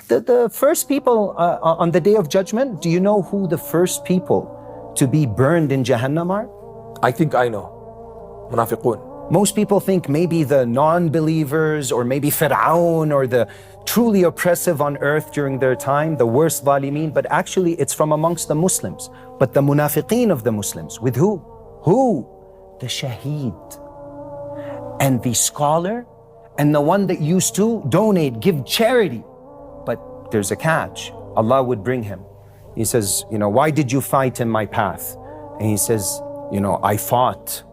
The first people on the day of judgment, do you know who the first people to be burned in Jahannam are? I think I know. Munafiqun. Most people think maybe the non-believers or maybe Fir'aun or the truly oppressive on earth during their time, the worst zalimeen, but actually it's from amongst the Muslims. But the munafiqeen of the Muslims, with who? Who? The shaheed and the scholar and the one that used to donate, give charity. But there's a catch. Allah would bring him. He says, why did you fight in my path? And he says, I fought,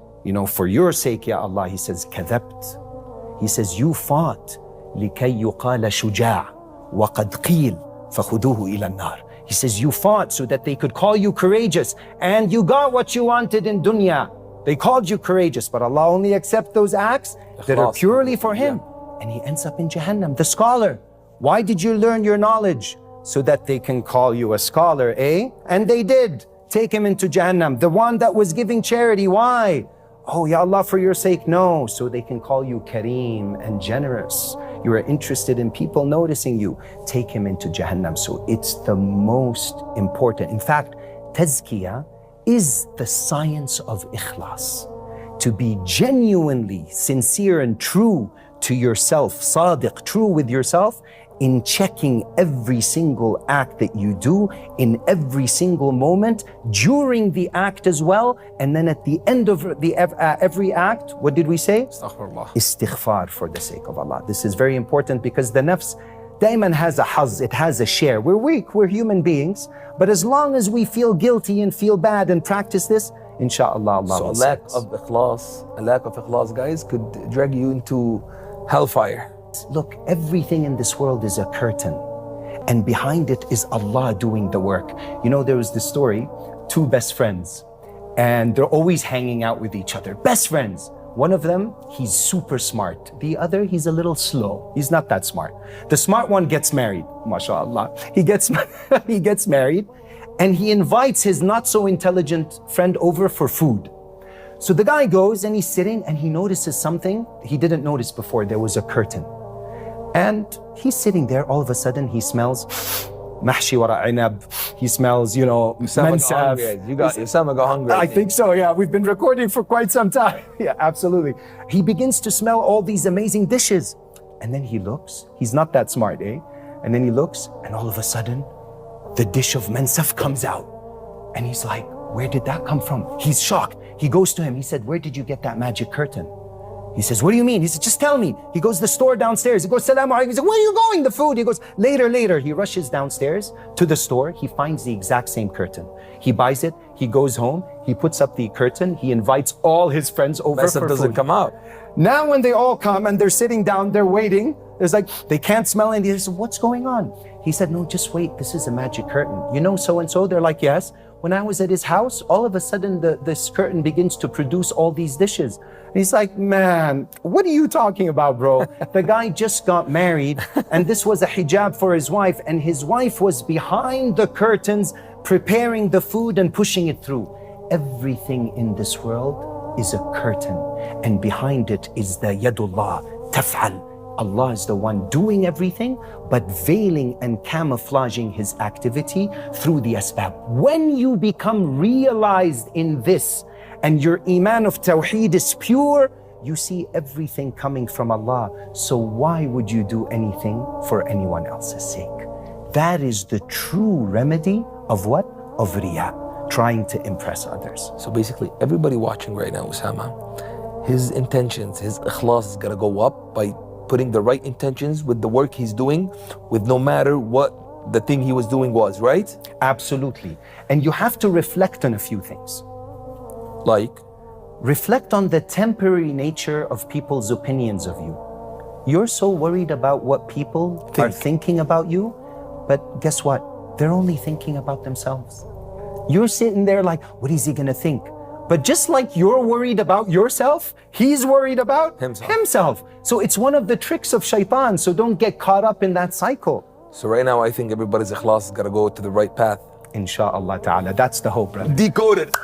for your sake, Ya Allah. He says, كذبت. He says, you fought لكي يقال شجاع وقد قيل فخذوه إلى النار. He says, you fought so that they could call you courageous, and you got what you wanted in dunya. They called you courageous, but Allah only accepts those acts that are purely for Him. And he ends up in Jahannam. The scholar, why did you learn your knowledge? So that they can call you a scholar, eh? And they did. Take him into Jahannam. The one that was giving charity, why? Oh, Ya Allah, for your sake, no. So they can call you Kareem and generous. You are interested in people noticing you. Take him into Jahannam. So it's the most important. In fact, tazkiyah is the science of ikhlas. To be genuinely sincere and true to yourself, sadiq, true with yourself, in checking every single act that you do, in every single moment, during the act as well, and then at the end of every act, what did we say? Astaghfirullah. Istighfar for the sake of Allah. This is very important because the nafs daiman has a haz, it has a share. We're weak, we're human beings, but as long as we feel guilty and feel bad and practice this, inshallah, Allah so will a lack of ikhlas, guys, could drag you into hellfire. Look, everything in this world is a curtain, and behind it is Allah doing the work. There was this story, two best friends, and they're always hanging out with each other. Best friends. One of them, he's super smart. The other, he's a little slow. He's not that smart. The smart one gets married, mashallah. He gets married, and he invites his not so intelligent friend over for food. So the guy goes and he's sitting and he notices something he didn't notice before. There was a curtain. And he's sitting there, all of a sudden he smells mahshi wara inab. He smells, mansaf. You sound hungry. I think so, yeah. We've been recording for quite some time. Yeah, absolutely. He begins to smell all these amazing dishes. And then he looks, he's not that smart, eh? And then he looks and all of a sudden, the dish of mansaf comes out. And he's like, where did that come from? He's shocked. He goes to him, he said, where did you get that magic curtain? He says, what do you mean? He said, just tell me. He goes to the store downstairs. He goes, Salaam alaikum. He said, where are you going? The food. He goes, later. He rushes downstairs to the store. He finds the exact same curtain. He buys it. He goes home. He puts up the curtain. He invites all his friends over for doesn't food. come out. Now when they all come and they're sitting down, they're waiting. There's they can't smell anything. He said, what's going on? He said, no, just wait. This is a magic curtain. You know so-and-so? They're like, yes. When I was at his house, all of a sudden this curtain begins to produce all these dishes. And he's like, man, what are you talking about, bro? The guy just got married and this was a hijab for his wife, and his wife was behind the curtains preparing the food and pushing it through. Everything in this world is a curtain, and behind it is the yadullah, taf'al. Allah is the one doing everything, but veiling and camouflaging His activity through the asbab. When you become realized in this, and your iman of tawheed is pure, you see everything coming from Allah. So why would you do anything for anyone else's sake? That is the true remedy of what? Of riya, trying to impress others. So basically, everybody watching right now, Ousama, his intentions, his ikhlas is gonna go up by putting the right intentions with the work he's doing, with no matter what the thing he was doing was, right? Absolutely. And you have to reflect on a few things. Like? Reflect on the temporary nature of people's opinions of you. You're so worried about what people are thinking about you, but guess what? They're only thinking about themselves. You're sitting there like, what is he gonna think? But just like you're worried about yourself, he's worried about himself. So it's one of the tricks of shaitan, so don't get caught up in that cycle. So right now, I think everybody's ikhlas is gonna go to the right path. Insha'Allah ta'ala, that's the hope, brother. Decoded.